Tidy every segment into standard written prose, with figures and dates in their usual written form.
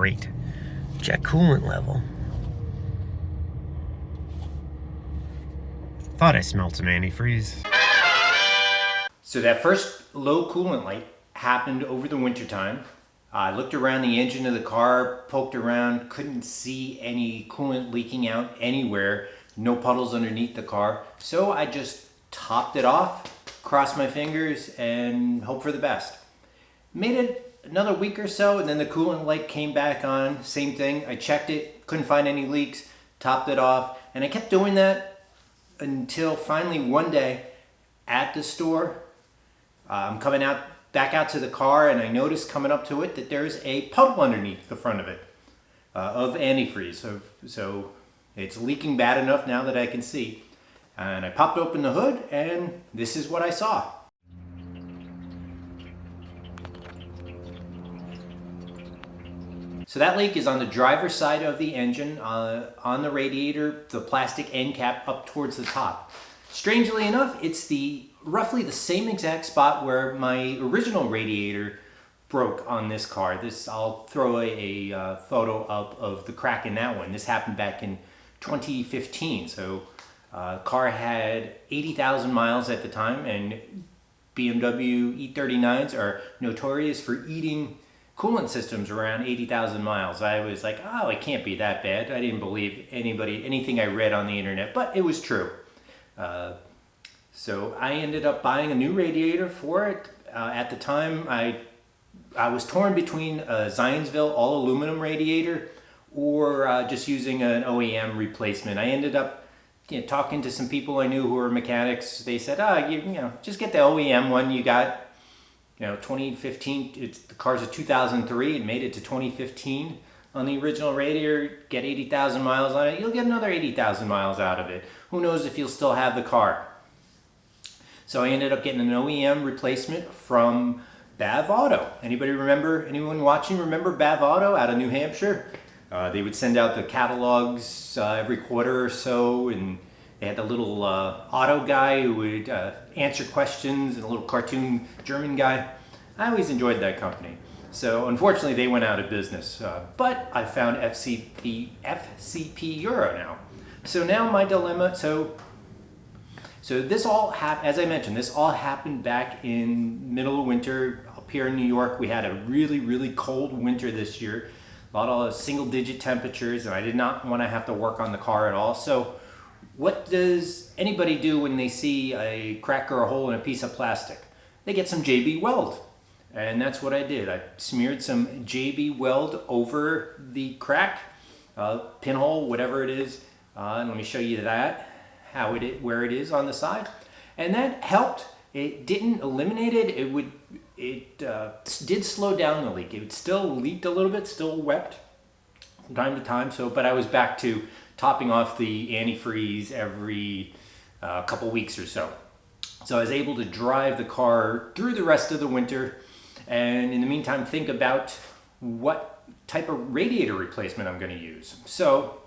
great. Jet coolant level. Thought I smelled some antifreeze. So that first low coolant light happened over the winter time. I looked around the engine of the car, poked around, couldn't see any coolant leaking out anywhere, no puddles underneath the car. So I just topped it off, crossed my fingers, and hoped for the best. Made it another week or so, and then the coolant light came back on. Same thing, I checked it, couldn't find any leaks, topped it off, and I kept doing that until finally one day at the store, I'm coming back out to the car, and I noticed coming up to it that there's a puddle underneath the front of it of antifreeze. So it's leaking bad enough now that I can see. And I popped open the hood, and this is what I saw. So that leak is on the driver's side of the engine, on the radiator, the plastic end cap up towards the top. Strangely enough, it's roughly the same exact spot where my original radiator broke on this car. I'll throw a photo up of the crack in that one. This happened back in 2015. So car had 80,000 miles at the time, and BMW E39s are notorious for eating coolant systems around 80,000 miles. I was like, oh, it can't be that bad. I didn't believe anything I read on the internet, but it was true. So I ended up buying a new radiator for it. At the time, I was torn between a Zionsville all aluminum radiator or just using an OEM replacement. I ended up talking to some people I knew who were mechanics. They said, just get the OEM one. You got 2015, the car's a 2003, it made it to 2015 on the original radiator, get 80,000 miles on it, you'll get another 80,000 miles out of it. Who knows if you'll still have the car. So I ended up getting an OEM replacement from BAV Auto. Anyone watching remember BAV Auto out of New Hampshire? They would send out the catalogs every quarter or so, and they had the little auto guy who would answer questions, and a little cartoon German guy. I always enjoyed that company. So unfortunately they went out of business, but I found FCP Euro now. So now my dilemma, so this all happened, as I mentioned, this all happened back in middle of winter up here in New York. We had a really, really cold winter this year, a lot of single-digit temperatures, and I did not want to have to work on the car at all. So what does anybody do when they see a crack or a hole in a piece of plastic? They get some JB Weld, and that's what I did. I smeared some JB Weld over the crack, pinhole, whatever it is. And let me show you that. Where it is on the side, and that helped. It didn't eliminate it. It did slow down the leak. It still leaked a little bit, still wept from time to time. But I was back to topping off the antifreeze every couple weeks or so. So I was able to drive the car through the rest of the winter, and in the meantime, think about what type of radiator replacement I'm going to use. So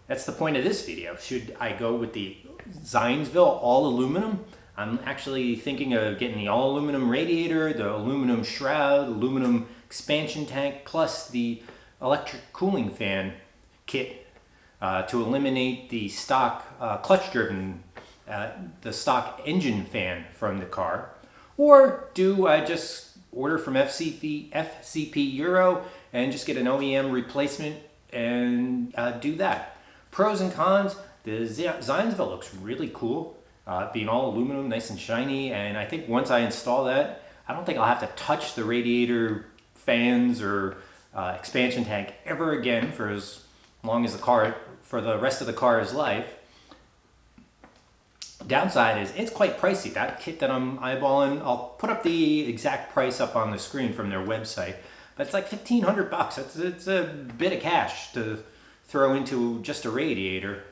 that's the point of this video. Should I go with the Zionsville all aluminum? I'm actually thinking of getting the all aluminum radiator, the aluminum shroud, aluminum expansion tank, plus the electric cooling fan kit to eliminate the stock clutch driven, the stock engine fan from the car. Or do I just order from FCP Euro and just get an OEM replacement and do that? Pros and cons, the Zionsville looks really cool, being all aluminum, nice and shiny, and I think once I install that, I don't think I'll have to touch the radiator fans or expansion tank ever again for as long as for the rest of the car's life. Downside is it's quite pricey. That kit that I'm eyeballing, I'll put up the exact price up on the screen from their website, but it's like $1,500. It's a bit of cash to throw into just a radiator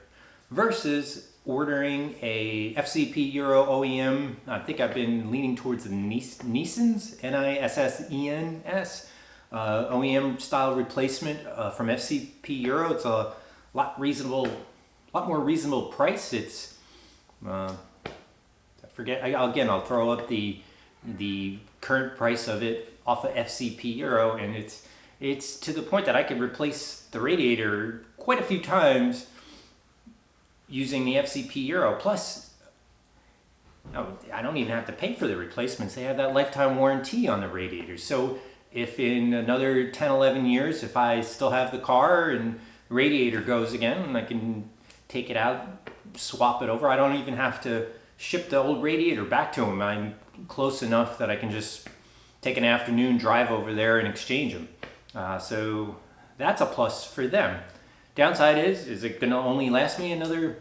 versus ordering a FCP Euro OEM. I think I've been leaning towards the Nissens, N-I-S-S-E-N-S, OEM style replacement from FCP Euro. It's a lot more reasonable price. It's I'll throw up the current price of it off of FCP Euro, and it's It's to the point that I could replace the radiator quite a few times using the FCP Euro. Plus, I don't even have to pay for the replacements. They have that lifetime warranty on the radiator. So if in another 10, 11 years, if I still have the car and the radiator goes again, I can take it out, swap it over. I don't even have to ship the old radiator back to them. I'm close enough that I can just take an afternoon drive over there and exchange them. So that's a plus for them. Downside is it going to only last me another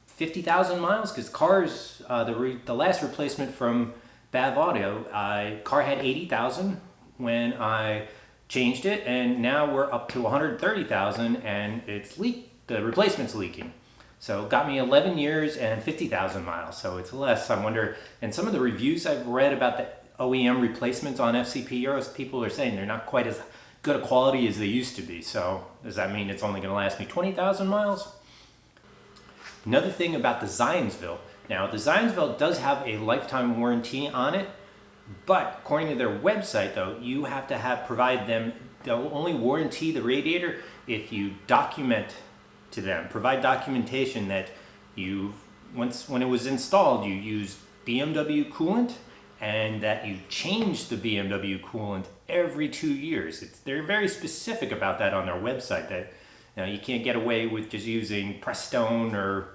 50,000 miles? Because cars, the last replacement from BAV Auto, car had 80,000 when I changed it, and now we're up to 130,000, and the replacement's leaking. So it got me 11 years and 50,000 miles, so it's less. I wonder, and some of the reviews I've read about the OEM replacements on FCP Euros, people are saying they're not quite as good a quality as they used to be. So does that mean it's only going to last me 20,000 miles? Another thing about the Zionsville. Now, the Zionsville does have a lifetime warranty on it, but according to their website, though, you have to provide them, they'll only warranty the radiator if you document to them, provide documentation that when it was installed, you used BMW coolant and that you changed the BMW coolant every 2 years. They're very specific about that on their website, that you can't get away with just using Prestone or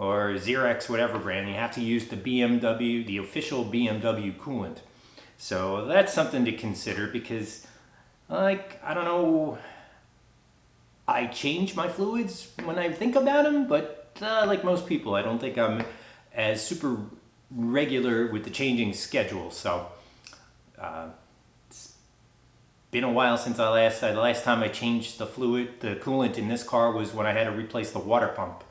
Xerox, whatever brand. You have to use the BMW, the official BMW coolant. So that's something to consider, because I don't know, I change my fluids when I think about them, but like most people, I don't think I'm as super regular with the changing schedule. So it's been a while since the last time I changed the coolant in this car was when I had to replace the water pump,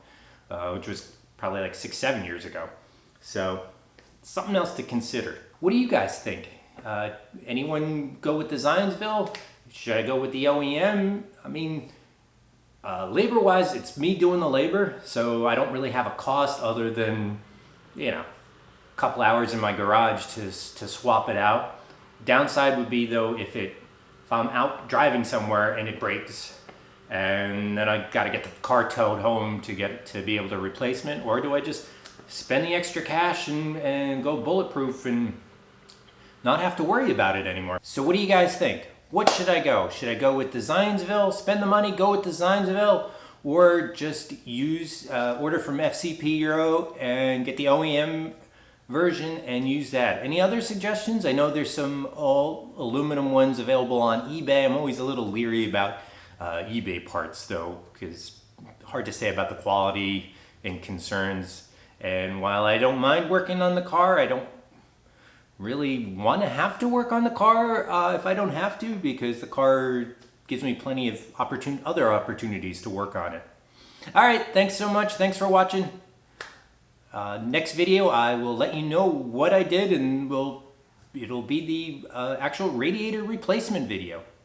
which was probably like 6-7 years ago. So something else to consider. What do you guys think? Anyone go with the Zionsville? Should I go with the OEM? I mean, labor-wise, it's me doing the labor, so I don't really have a cost other than, a couple hours in my garage to swap it out. Downside would be, though, if I'm out driving somewhere and it breaks, and then I got to get the car towed home to be able to replacement, or do I just spend the extra cash and go bulletproof and not have to worry about it anymore? So what do you guys think? What should I go? Should I go with the Zionsville, spend the money, go with the Zionsville, or just order from FCP Euro and get the OEM version and use that? Any other suggestions? I know there's some all aluminum ones available on eBay. I'm always a little leery about eBay parts, though, because hard to say about the quality and concerns. And while I don't mind working on the car, I don't really want to have to work on the car if I don't have to, because the car gives me plenty of other opportunities to work on it. All right, thanks so much. Thanks for watching. Next video, I will let you know what I did, and it'll be the actual radiator replacement video.